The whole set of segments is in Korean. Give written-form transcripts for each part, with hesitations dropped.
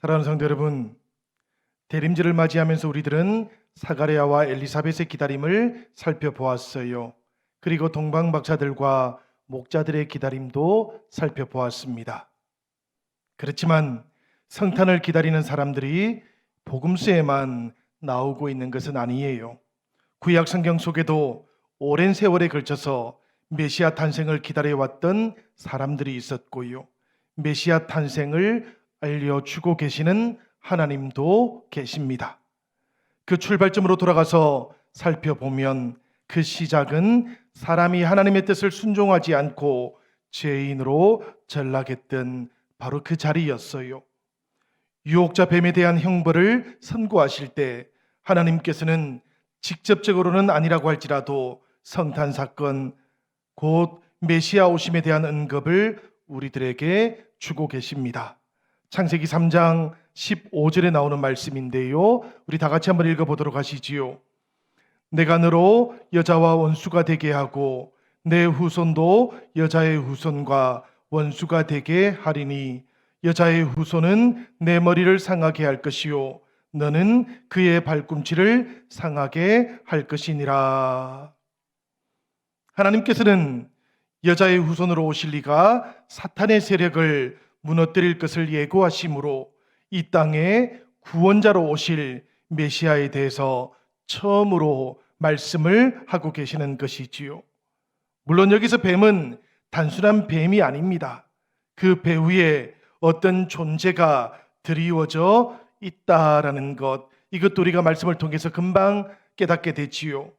사랑하는 성도 여러분, 대림절을 맞이하면서 우리들은 사가랴와 엘리사벳의 기다림을 살펴보았어요. 그리고 동방박사들과 목자들의 기다림도 살펴보았습니다. 그렇지만 성탄을 기다리는 사람들이 복음서에만 나오고 있는 것은 아니에요. 구약 성경 속에도 오랜 세월에 걸쳐서 메시아 탄생을 기다려왔던 사람들이 있었고요. 메시아 탄생을 알려주고 계시는 하나님도 계십니다. 그 출발점으로 돌아가서 살펴보면 그 시작은 사람이 하나님의 뜻을 순종하지 않고 죄인으로 전락했던 바로 그 자리였어요. 유혹자 뱀에 대한 형벌을 선고하실 때 하나님께서는 직접적으로는 아니라고 할지라도 성탄 사건, 곧 메시아 오심에 대한 언급을 우리들에게 주고 계십니다. 창세기 3장 15절에 나오는 말씀인데요, 우리 다 같이 한번 읽어보도록 하시지요. 내가 너로 여자와 원수가 되게 하고 내 후손도 여자의 후손과 원수가 되게 하리니 여자의 후손은 내 머리를 상하게 할 것이요 너는 그의 발꿈치를 상하게 할 것이니라. 하나님께서는 여자의 후손으로 오실 리가 사탄의 세력을 무너뜨릴 것을 예고하심으로 이 땅에 구원자로 오실 메시아에 대해서 처음으로 말씀을 하고 계시는 것이지요. 물론 여기서 뱀은 단순한 뱀이 아닙니다. 그 배후에 어떤 존재가 드리워져 있다라는 것, 이것도 우리가 말씀을 통해서 금방 깨닫게 되지요.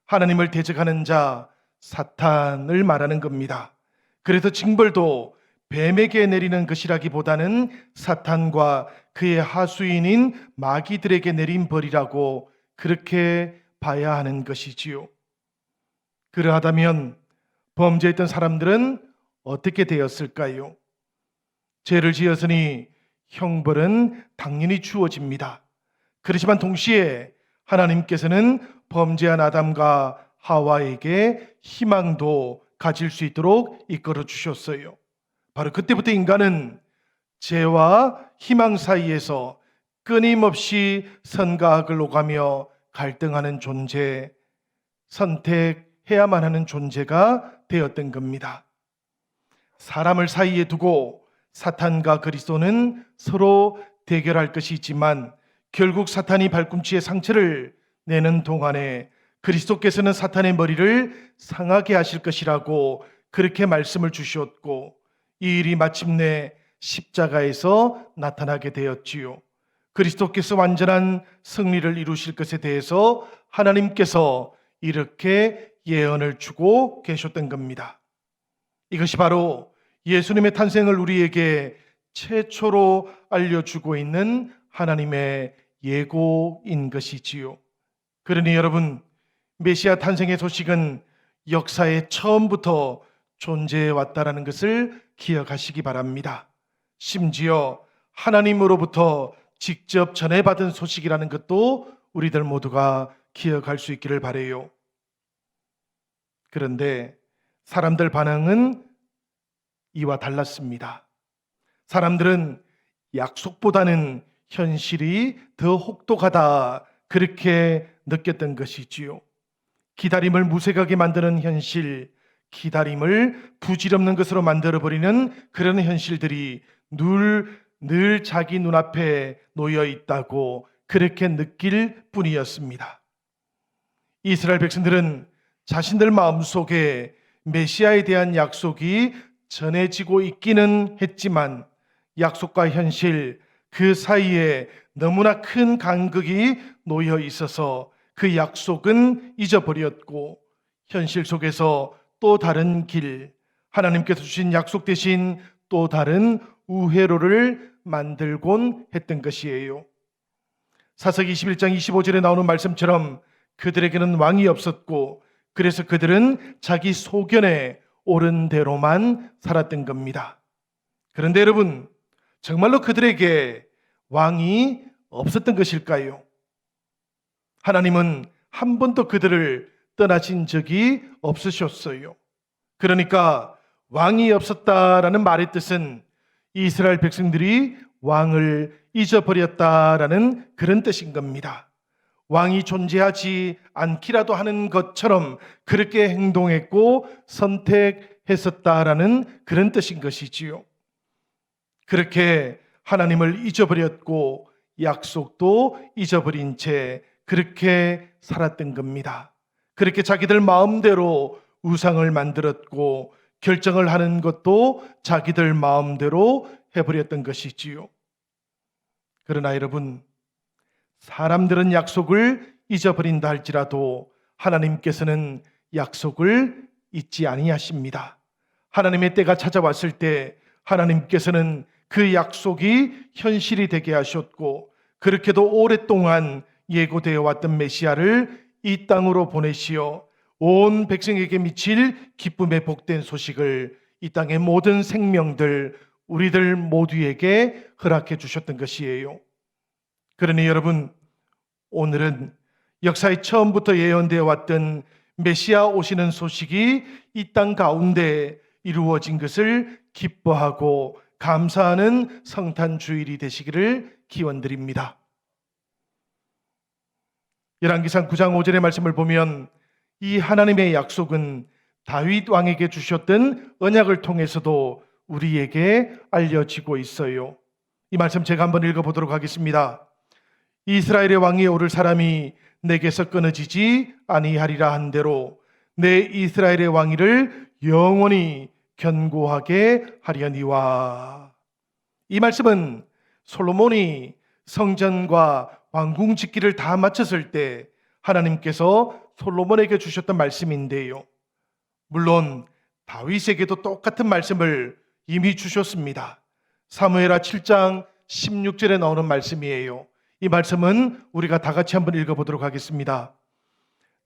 하나님을 대적하는 자 사탄을 말하는 겁니다. 그래서 징벌도 뱀에게 내리는 것이라기보다는 사탄과 그의 하수인인 마귀들에게 내린 벌이라고 그렇게 봐야 하는 것이지요. 그러하다면 범죄했던 사람들은 어떻게 되었을까요? 죄를 지었으니 형벌은 당연히 주어집니다. 그렇지만 동시에 하나님께서는 범죄한 아담과 하와에게 희망도 가질 수 있도록 이끌어 주셨어요. 바로 그때부터 인간은 죄와 희망 사이에서 끊임없이 선과 악을 오가며 갈등하는 존재, 선택해야만 하는 존재가 되었던 겁니다. 사람을 사이에 두고 사탄과 그리스도는 서로 대결할 것이 있지만 결국 사탄이 발꿈치에 상처를 내는 동안에 그리스도께서는 사탄의 머리를 상하게 하실 것이라고 그렇게 말씀을 주셨고, 이 일이 마침내 십자가에서 나타나게 되었지요. 그리스도께서 완전한 승리를 이루실 것에 대해서 하나님께서 이렇게 예언을 주고 계셨던 겁니다. 이것이 바로 예수님의 탄생을 우리에게 최초로 알려주고 있는 하나님의 예고인 것이지요. 그러니 여러분, 메시아 탄생의 소식은 역사의 처음부터 존재해 왔다라는 것을 기억하시기 바랍니다. 심지어 하나님으로부터 직접 전해받은 소식이라는 것도 우리들 모두가 기억할 수 있기를 바라요. 그런데 사람들 반응은 이와 달랐습니다. 사람들은 약속보다는 현실이 더 혹독하다, 그렇게 느꼈던 것이지요. 기다림을 무색하게 만드는 현실, 기다림을 부질없는 것으로 만들어버리는 그런 현실들이 늘 자기 눈앞에 놓여 있다고 그렇게 느낄 뿐이었습니다. 이스라엘 백성들은 자신들 마음속에 메시아에 대한 약속이 전해지고 있기는 했지만 약속과 현실 그 사이에 너무나 큰 간극이 놓여 있어서 그 약속은 잊어버렸고 현실 속에서 또 다른 길, 하나님께서 주신 약속 대신 또 다른 우회로를 만들곤 했던 것이에요. 사사기 21장 25절에 나오는 말씀처럼 그들에게는 왕이 없었고 그래서 그들은 자기 소견에 옳은 대로만 살았던 겁니다. 그런데 여러분, 정말로 그들에게 왕이 없었던 것일까요? 하나님은 한 번도 그들을 떠나신 적이 없으셨어요. 그러니까 왕이 없었다라는 말의 뜻은 이스라엘 백성들이 왕을 잊어버렸다라는 그런 뜻인 겁니다. 왕이 존재하지 않기라도 하는 것처럼 그렇게 행동했고 선택했었다라는 그런 뜻인 것이지요. 그렇게 하나님을 잊어버렸고 약속도 잊어버린 채 그렇게 살았던 겁니다. 그렇게 자기들 마음대로 우상을 만들었고 결정을 하는 것도 자기들 마음대로 해버렸던 것이지요. 그러나 여러분, 사람들은 약속을 잊어버린다 할지라도 하나님께서는 약속을 잊지 아니하십니다. 하나님의 때가 찾아왔을 때 하나님께서는 그 약속이 현실이 되게 하셨고, 그렇게도 오랫동안 예고되어 왔던 메시아를 이 땅으로 보내시어 온 백성에게 미칠 기쁨의 복된 소식을 이 땅의 모든 생명들, 우리들 모두에게 허락해 주셨던 것이에요. 그러니 여러분, 오늘은 역사의 처음부터 예언되어 왔던 메시아 오시는 소식이 이 땅 가운데 이루어진 것을 기뻐하고 감사하는 성탄 주일이 되시기를 기원드립니다. 열왕기상 9장 5절의 말씀을 보면 이 하나님의 약속은 다윗 왕에게 주셨던 언약을 통해서도 우리에게 알려지고 있어요. 이 말씀 제가 한번 읽어보도록 하겠습니다. 이스라엘의 왕이 오를 사람이 내게서 끊어지지 아니하리라 한 대로 내 이스라엘의 왕위를 영원히 견고하게 하려니와. 이 말씀은 솔로몬이 성전과 왕궁 짓기를 다 마쳤을 때 하나님께서 솔로몬에게 주셨던 말씀인데요. 물론 다윗에게도 똑같은 말씀을 이미 주셨습니다. 사무엘하 7장 16절에 나오는 말씀이에요. 이 말씀은 우리가 다 같이 한번 읽어보도록 하겠습니다.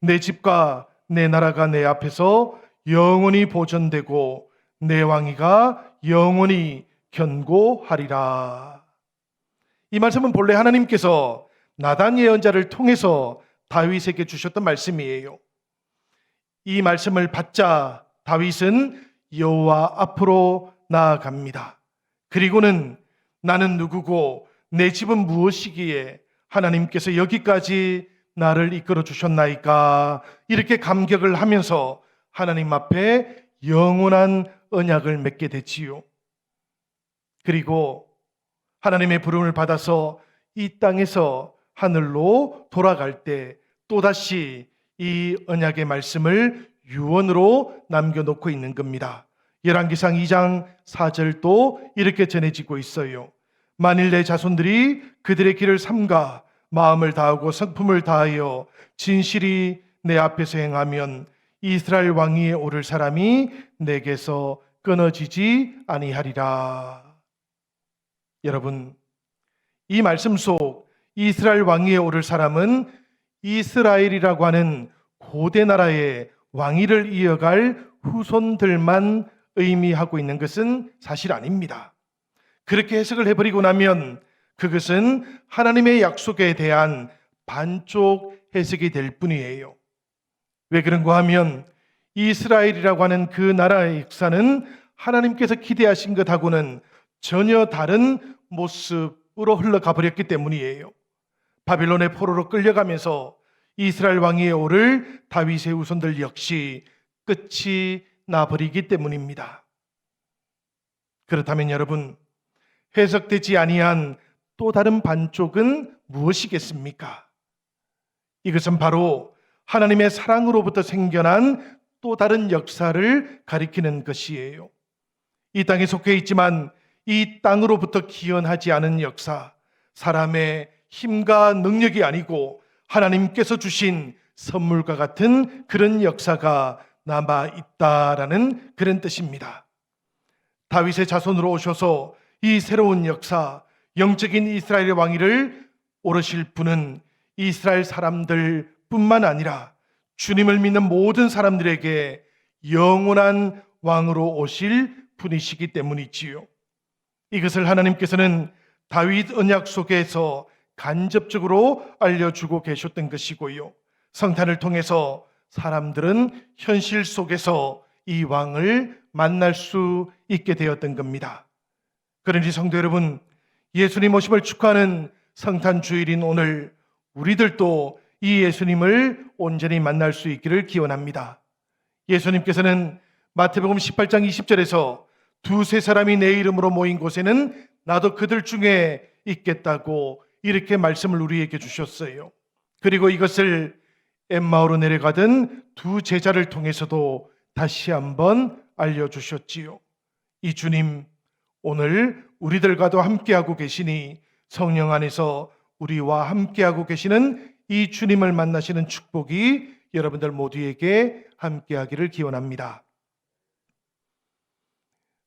내 집과 내 나라가 내 앞에서 영원히 보존되고 내 왕위가 영원히 견고하리라. 이 말씀은 본래 하나님께서 나단 예언자를 통해서 다윗에게 주셨던 말씀이에요. 이 말씀을 받자 다윗은 여호와 앞으로 나아갑니다. 그리고는 나는 누구고 내 집은 무엇이기에 하나님께서 여기까지 나를 이끌어 주셨나이까, 이렇게 감격을 하면서 하나님 앞에 영원한 언약을 맺게 됐지요. 그리고 하나님의 부름을 받아서 이 땅에서 하늘로 돌아갈 때 또다시 이 언약의 말씀을 유언으로 남겨놓고 있는 겁니다. 열왕기상 2장 4절도 이렇게 전해지고 있어요. 만일 내 자손들이 그들의 길을 삼가 마음을 다하고 성품을 다하여 진실이 내 앞에서 행하면 이스라엘 왕위에 오를 사람이 내게서 끊어지지 아니하리라. 여러분, 이 말씀 속 이스라엘 왕위에 오를 사람은 이스라엘이라고 하는 고대 나라의 왕위를 이어갈 후손들만 의미하고 있는 것은 사실 아닙니다. 그렇게 해석을 해버리고 나면 그것은 하나님의 약속에 대한 반쪽 해석이 될 뿐이에요. 왜 그런가 하면 이스라엘이라고 하는 그 나라의 역사는 하나님께서 기대하신 것하고는 전혀 다른 모습으로 흘러가 버렸기 때문이에요. 바빌론의 포로로 끌려가면서 이스라엘 왕위에 오를 다윗의 후손들 역시 끝이 나버리기 때문입니다. 그렇다면 여러분, 해석되지 아니한 또 다른 반쪽은 무엇이겠습니까? 이것은 바로 하나님의 사랑으로부터 생겨난 또 다른 역사를 가리키는 것이에요. 이 땅에 속해 있지만 이 땅으로부터 기원하지 않은 역사, 사람의 힘과 능력이 아니고 하나님께서 주신 선물과 같은 그런 역사가 남아 있다라는 그런 뜻입니다. 다윗의 자손으로 오셔서 이 새로운 역사, 영적인 이스라엘의 왕위를 오르실 분은 이스라엘 사람들 뿐만 아니라 주님을 믿는 모든 사람들에게 영원한 왕으로 오실 분이시기 때문이지요. 이것을 하나님께서는 다윗 언약 속에서 간접적으로 알려주고 계셨던 것이고요. 성탄을 통해서 사람들은 현실 속에서 이 왕을 만날 수 있게 되었던 겁니다. 그러니 성도 여러분, 예수님 오심을 축하하는 성탄 주일인 오늘 우리들도 이 예수님을 온전히 만날 수 있기를 기원합니다. 예수님께서는 마태복음 18장 20절에서 두세 사람이 내 이름으로 모인 곳에는 나도 그들 중에 있겠다고 이렇게 말씀을 우리에게 주셨어요. 그리고 이것을 엠마오로 내려가던 두 제자를 통해서도 다시 한번 알려주셨지요. 이 주님 오늘 우리들과도 함께하고 계시니 성령 안에서 우리와 함께하고 계시는 이 주님을 만나시는 축복이 여러분들 모두에게 함께하기를 기원합니다.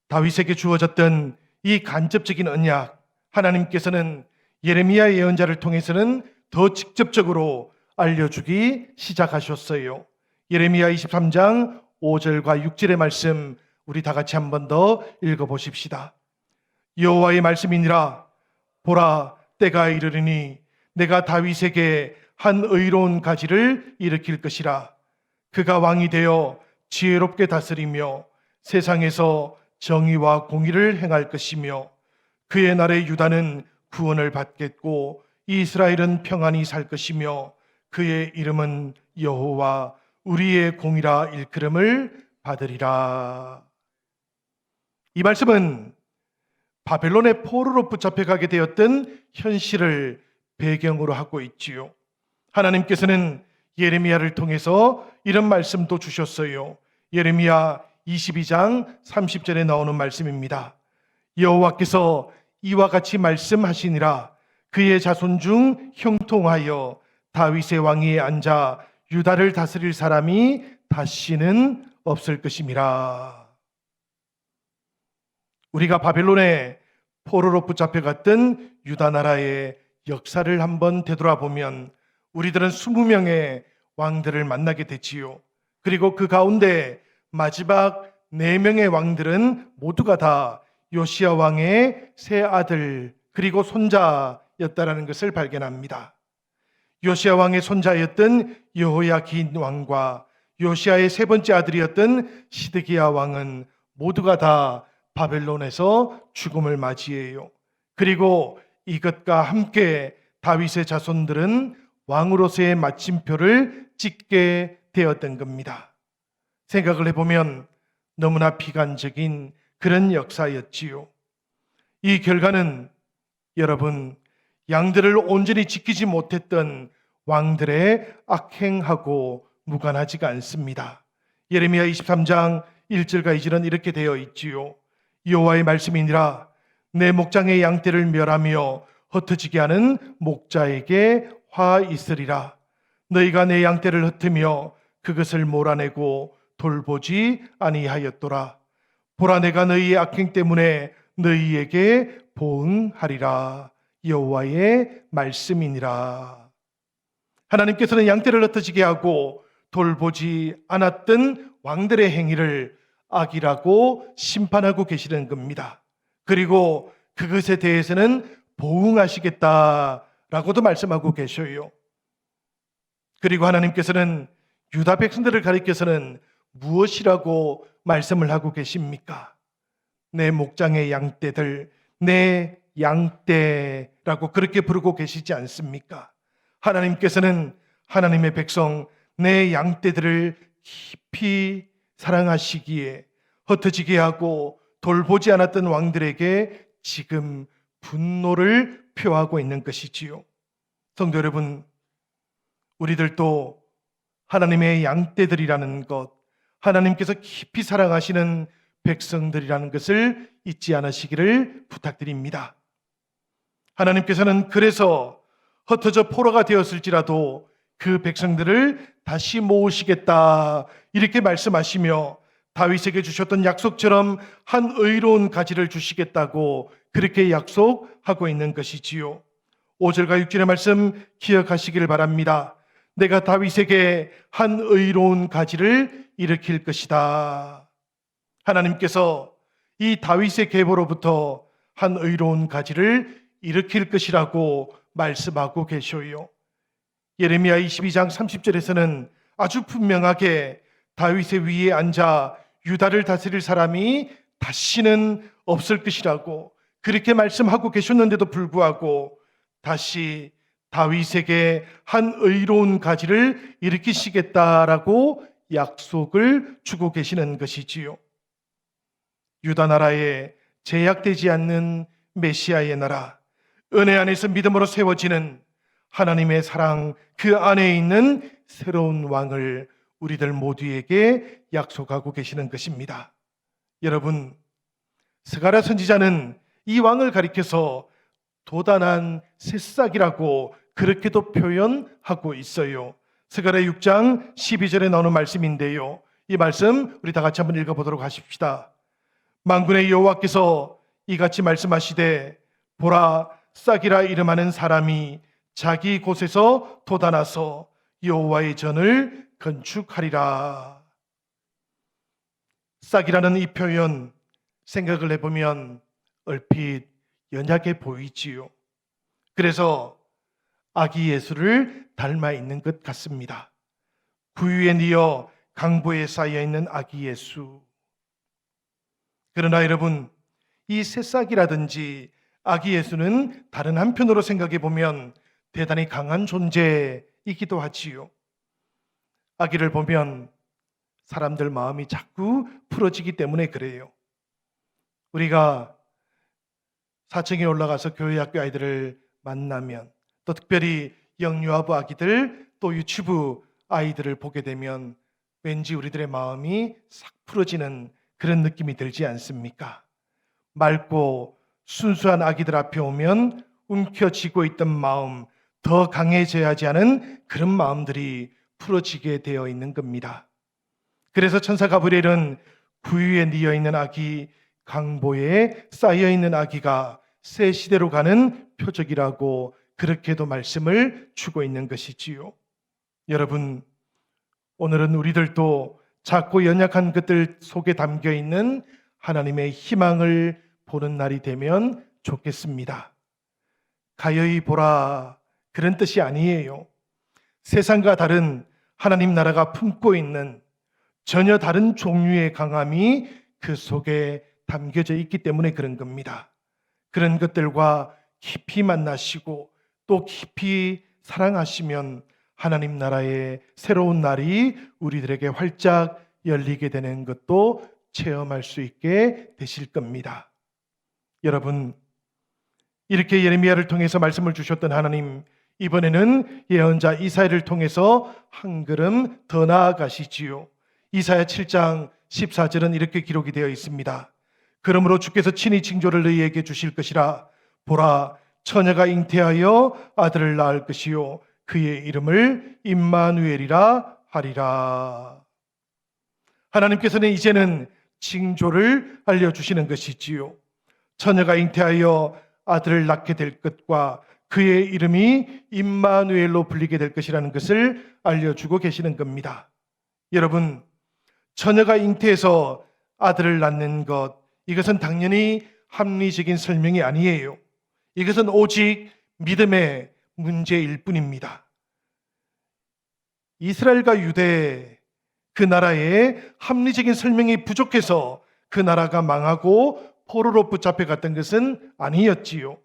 다윗에게 주어졌던 이 간접적인 언약, 하나님께서는 예레미야 예언자를 통해서는 더 직접적으로 알려주기 시작하셨어요. 예레미야 23장 5절과 6절의 말씀 우리 다 같이 한 번 더 읽어보십시다. 여호와의 말씀이니라. 보라, 때가 이르리니 내가 다윗에게 한 의로운 가지를 일으킬 것이라. 그가 왕이 되어 지혜롭게 다스리며 세상에서 정의와 공의를 행할 것이며 그의 날에 유다는 구원을 받겠고 이스라엘은 평안히 살 것이며 그의 이름은 여호와 우리의 공이라 일컬음을 받으리라. 이 말씀은 바벨론의 포로로 붙잡혀가게 되었던 현실을 배경으로 하고 있지요. 하나님께서는 예레미야를 통해서 이런 말씀도 주셨어요. 예레미야 22장 30절에 나오는 말씀입니다. 여호와께서 이와 같이 말씀하시니라. 그의 자손 중 형통하여 다윗의 왕위에 앉아 유다를 다스릴 사람이 다시는 없을 것임이라. 우리가 바벨론의 포로로 붙잡혀갔던 유다 나라의 역사를 한번 되돌아보면 우리들은 20명의 왕들을 만나게 되지요. 그리고 그 가운데 마지막 4명의 왕들은 모두가 다 요시야 왕의 세 아들 그리고 손자였다라는 것을 발견합니다. 요시야 왕의 손자였던 여호야긴 왕과 요시야의 세 번째 아들이었던 시드기야 왕은 모두가 다 바벨론에서 죽음을 맞이해요. 그리고 이것과 함께 다윗의 자손들은 왕으로서의 마침표를 찍게 되었던 겁니다. 생각을 해보면 너무나 비관적인 그런 역사였지요. 이 결과는 여러분, 양들을 온전히 지키지 못했던 왕들의 악행하고 무관하지가 않습니다. 예레미야 23장 1절과 2절은 이렇게 되어 있지요. 여호와의 말씀이니라. 내 목장의 양떼를 멸하며 흩어지게 하는 목자에게 화 있으리라. 너희가 내 양떼를 흩으며 그것을 몰아내고 돌보지 아니하였도라. 보라, 내가 너희의 악행 때문에 너희에게 보응하리라. 여호와의 말씀이니라. 하나님께서는 양떼를 흩어지게 하고 돌보지 않았던 왕들의 행위를 악이라고 심판하고 계시는 겁니다. 그리고 그것에 대해서는 보응하시겠다라고도 말씀하고 계셔요. 그리고 하나님께서는 유다 백성들을 가리켜서는 무엇이라고 말씀을 하고 계십니까? 내 목장의 양떼들, 내 양떼라고 그렇게 부르고 계시지 않습니까? 하나님께서는 하나님의 백성, 내 양떼들을 깊이 사랑하시기에 흩어지게 하고 돌보지 않았던 왕들에게 지금 분노를 표하고 있는 것이지요. 성도 여러분, 우리들도 하나님의 양떼들이라는 것, 하나님께서 깊이 사랑하시는 백성들이라는 것을 잊지 않으시기를 부탁드립니다. 하나님께서는 그래서 흩어져 포로가 되었을지라도 그 백성들을 다시 모으시겠다 이렇게 말씀하시며 다윗에게 주셨던 약속처럼 한 의로운 가지를 주시겠다고 그렇게 약속하고 있는 것이지요. 5절과 6절의 말씀 기억하시길 바랍니다. 내가 다윗에게 한 의로운 가지를 일으킬 것이다. 하나님께서 이 다윗의 계보로부터 한 의로운 가지를 일으킬 것이라고 말씀하고 계셔요. 예레미야 22장 30절에서는 아주 분명하게 다윗의 위에 앉아 유다를 다스릴 사람이 다시는 없을 것이라고, 그렇게 말씀하고 계셨는데도 불구하고 다시 다윗에게 한 의로운 가지를 일으키시겠다라고 약속을 주고 계시는 것이지요. 유다 나라에 제약되지 않는 메시아의 나라, 은혜 안에서 믿음으로 세워지는 하나님의 사랑, 그 안에 있는 새로운 왕을 우리들 모두에게 약속하고 계시는 것입니다. 여러분, 스가랴 선지자는 이 왕을 가리켜서 도단한 새싹이라고 그렇게도 표현하고 있어요. 스가랴 6장 12절에 나오는 말씀인데요. 이 말씀 우리 다 같이 한번 읽어보도록 하십시다. 만군의 여호와께서 이같이 말씀하시되, 보라, 싹이라 이름하는 사람이 자기 곳에서 돋아나서 여호와의 전을 건축하리라. 싹이라는 이 표현 생각을 해보면 얼핏 연약해 보이지요. 그래서 아기 예수를 닮아 있는 것 같습니다. 구유에 뉘어 강보에 쌓여 있는 아기 예수. 그러나 여러분, 이 새싹이라든지 아기 예수는 다른 한편으로 생각해 보면 대단히 강한 존재이기도 하지요. 아기를 보면 사람들 마음이 자꾸 풀어지기 때문에 그래요. 우리가 4층에 올라가서 교회 학교 아이들을 만나면, 또 특별히 영유아부 아기들, 또 유치부 아이들을 보게 되면 왠지 우리들의 마음이 싹 풀어지는 그런 느낌이 들지 않습니까? 맑고 순수한 아기들 앞에 오면 움켜쥐고 있던 마음, 더 강해져야지 하는 그런 마음들이 풀어지게 되어 있는 겁니다. 그래서 천사 가브리엘은 구유에 뉘어 있는 아기, 강보에 쌓여 있는 아기가 새 시대로 가는 표적이라고 그렇게도 말씀을 주고 있는 것이지요. 여러분, 오늘은 우리들도 작고 연약한 것들 속에 담겨 있는 하나님의 희망을 보는 날이 되면 좋겠습니다. 가여이 보라, 그런 뜻이 아니에요. 세상과 다른 하나님 나라가 품고 있는 전혀 다른 종류의 강함이 그 속에 담겨져 있기 때문에 그런 겁니다. 그런 것들과 깊이 만나시고 또 깊이 사랑하시면 하나님 나라의 새로운 날이 우리들에게 활짝 열리게 되는 것도 체험할 수 있게 되실 겁니다. 여러분, 이렇게 예레미야를 통해서 말씀을 주셨던 하나님, 이번에는 예언자 이사야를 통해서 한 걸음 더 나아가시지요. 이사야 7장 14절은 이렇게 기록이 되어 있습니다. 그러므로 주께서 친히 징조를 너희에게 주실 것이라. 보라, 처녀가 잉태하여 아들을 낳을 것이요 그의 이름을 임마누엘이라 하리라. 하나님께서는 이제는 징조를 알려주시는 것이지요. 처녀가 잉태하여 아들을 낳게 될 것과 그의 이름이 임마누엘로 불리게 될 것이라는 것을 알려주고 계시는 겁니다. 여러분, 처녀가 잉태해서 아들을 낳는 것, 이것은 당연히 합리적인 설명이 아니에요. 이것은 오직 믿음의 문제일 뿐입니다. 이스라엘과 유대, 그 나라에 합리적인 설명이 부족해서 그 나라가 망하고 포로로 붙잡혀 갔던 것은 아니었지요.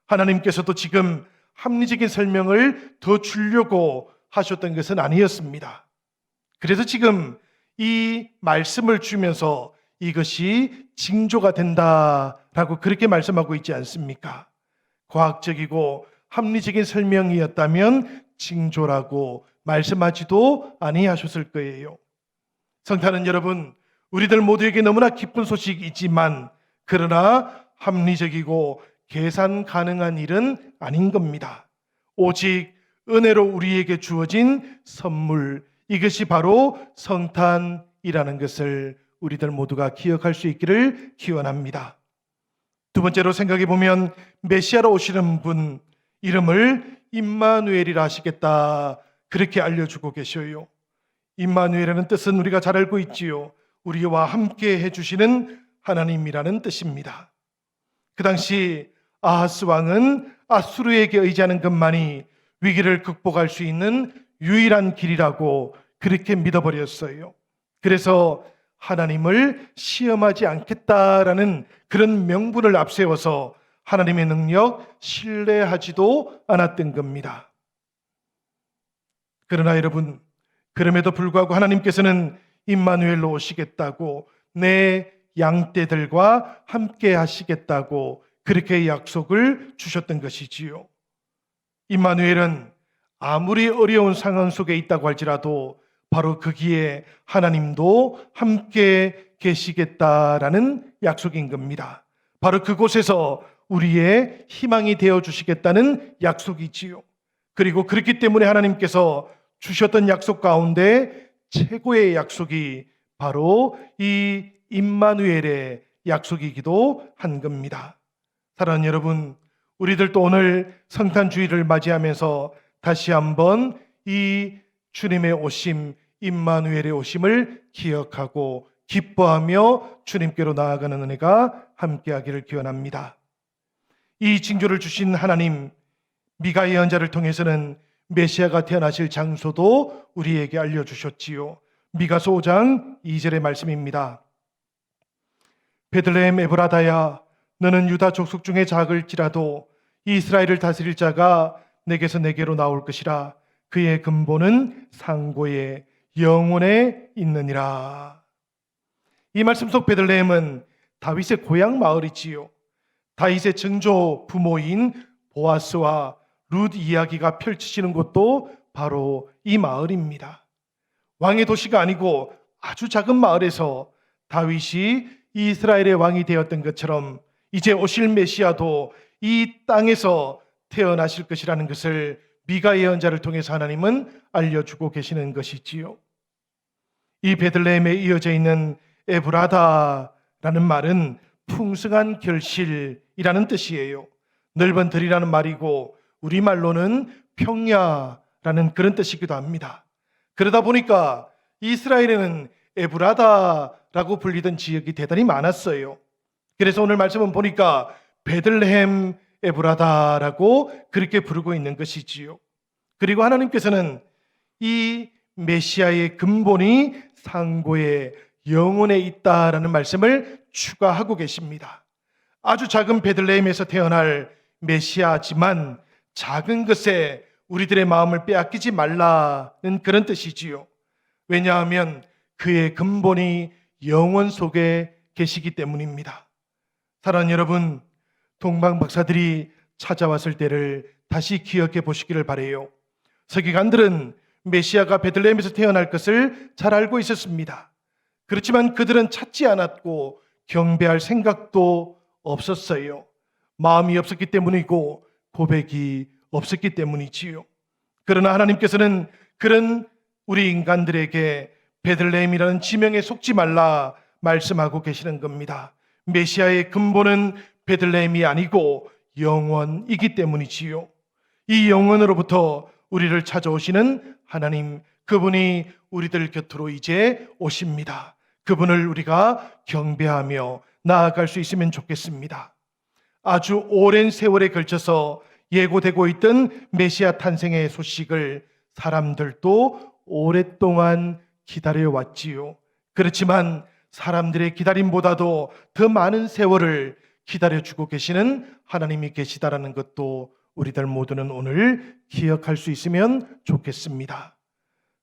하나님께서도 지금 합리적인 설명을 더 주려고 하셨던 것은 아니었습니다. 그래서 지금 이 말씀을 주면서 이것이 징조가 된다라고 그렇게 말씀하고 있지 않습니까? 과학적이고 합리적인 설명이었다면 징조라고 말씀하지도 아니하셨을 거예요. 성탄은 여러분, 우리들 모두에게 너무나 기쁜 소식이지만 그러나 합리적이고 계산 가능한 일은 아닌 겁니다. 오직 은혜로 우리에게 주어진 선물, 이것이 바로 성탄이라는 것을 우리들 모두가 기억할 수 있기를 기원합니다. 두 번째로 생각해 보면 메시아로 오시는 분 이름을 임마누엘이라 하시겠다, 그렇게 알려주고 계셔요. 임마누엘이라는 뜻은 우리가 잘 알고 있지요. 우리와 함께 해주시는 하나님이라는 뜻입니다. 그 당시 아하스 왕은 아수르에게 의지하는 것만이 위기를 극복할 수 있는 유일한 길이라고 그렇게 믿어버렸어요. 그래서 하나님을 시험하지 않겠다라는 그런 명분을 앞세워서 하나님의 능력 신뢰하지도 않았던 겁니다. 그러나 여러분, 그럼에도 불구하고 하나님께서는 임마누엘로 오시겠다고, 내 양떼들과 함께 하시겠다고 그렇게 약속을 주셨던 것이지요. 임마누엘은 아무리 어려운 상황 속에 있다고 할지라도 바로 거기에 하나님도 함께 계시겠다라는 약속인 겁니다. 바로 그곳에서 우리의 희망이 되어 주시겠다는 약속이지요. 그리고 그렇기 때문에 하나님께서 주셨던 약속 가운데 최고의 약속이 바로 이 임마누엘의 약속이기도 한 겁니다. 사랑하는 여러분, 우리들도 오늘 성탄주의를 맞이하면서 다시 한번 이 주님의 오심, 임마누엘의 오심을 기억하고 기뻐하며 주님께로 나아가는 은혜가 함께하기를 기원합니다. 이 징조를 주신 하나님, 미가 예언자를 통해서는 메시아가 태어나실 장소도 우리에게 알려주셨지요. 미가서 5장 2절의 말씀입니다. 베들레헴 에브라다야, 너는 유다 족속 중에 작을지라도 이스라엘을 다스릴 자가 내게서 내게로 나올 것이라. 그의 근본은 상고에 영원에 있느니라. 이 말씀 속 베들레헴은 다윗의 고향 마을이지요. 다윗의 증조 부모인 보아스와 룻 이야기가 펼쳐지는 곳도 바로 이 마을입니다. 왕의 도시가 아니고 아주 작은 마을에서 다윗이 이스라엘의 왕이 되었던 것처럼 이제 오실 메시아도 이 땅에서 태어나실 것이라는 것을 미가 예언자를 통해서 하나님은 알려주고 계시는 것이지요. 이 베들레헴에 이어져 있는 에브라다라는 말은 풍성한 결실이라는 뜻이에요. 넓은 들이라는 말이고 우리말로는 평야라는 그런 뜻이기도 합니다. 그러다 보니까 이스라엘에는 에브라다라고 불리던 지역이 대단히 많았어요. 그래서 오늘 말씀은 보니까 베들레헴 에브라다라고 그렇게 부르고 있는 것이지요. 그리고 하나님께서는 이 메시아의 근본이 상고에 영원에 있다라는 말씀을 추가하고 계십니다. 아주 작은 베들레헴에서 태어날 메시아지만 작은 것에 우리들의 마음을 빼앗기지 말라는 그런 뜻이지요. 왜냐하면 그의 근본이 영원 속에 계시기 때문입니다. 사랑하는 여러분, 동방 박사들이 찾아왔을 때를 다시 기억해 보시기를 바라요. 서기관들은 메시아가 베들레헴에서 태어날 것을 잘 알고 있었습니다. 그렇지만 그들은 찾지 않았고 경배할 생각도 없었어요. 마음이 없었기 때문이고 고백이 없었기 때문이지요. 그러나 하나님께서는 그런 우리 인간들에게 베들레헴이라는 지명에 속지 말라 말씀하고 계시는 겁니다. 메시아의 근본은 베들레헴이 아니고 영원이기 때문이지요. 이 영원으로부터 우리를 찾아오시는 하나님, 그분이 우리들 곁으로 이제 오십니다. 그분을 우리가 경배하며 나아갈 수 있으면 좋겠습니다. 아주 오랜 세월에 걸쳐서 예고되고 있던 메시아 탄생의 소식을 사람들도 오랫동안 기다려왔지요. 그렇지만 사람들의 기다림보다도 더 많은 세월을 기다려주고 계시는 하나님이 계시다라는 것도 우리들 모두는 오늘 기억할 수 있으면 좋겠습니다.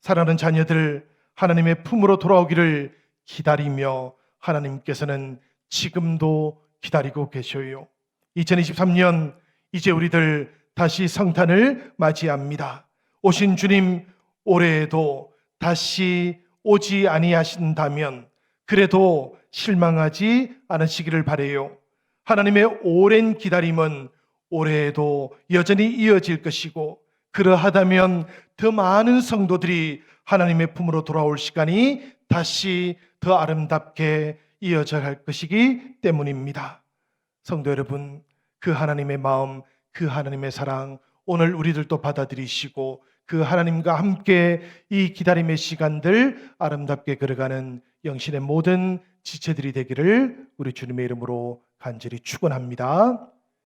사랑하는 자녀들, 하나님의 품으로 돌아오기를 기다리며 하나님께서는 지금도 기다리고 계셔요. 2023년 이제 우리들 다시 성탄을 맞이합니다. 오신 주님 올해에도 다시 오지 아니하신다면 그래도 실망하지 않으시기를 바라요. 하나님의 오랜 기다림은 올해에도 여전히 이어질 것이고, 그러하다면 더 많은 성도들이 하나님의 품으로 돌아올 시간이 다시 더 아름답게 이어져 갈 것이기 때문입니다. 성도 여러분, 그 하나님의 마음, 그 하나님의 사랑 오늘 우리들도 받아들이시고 그 하나님과 함께 이 기다림의 시간들 아름답게 걸어가는 영신의 모든 지체들이 되기를 우리 주님의 이름으로 간절히 축원합니다.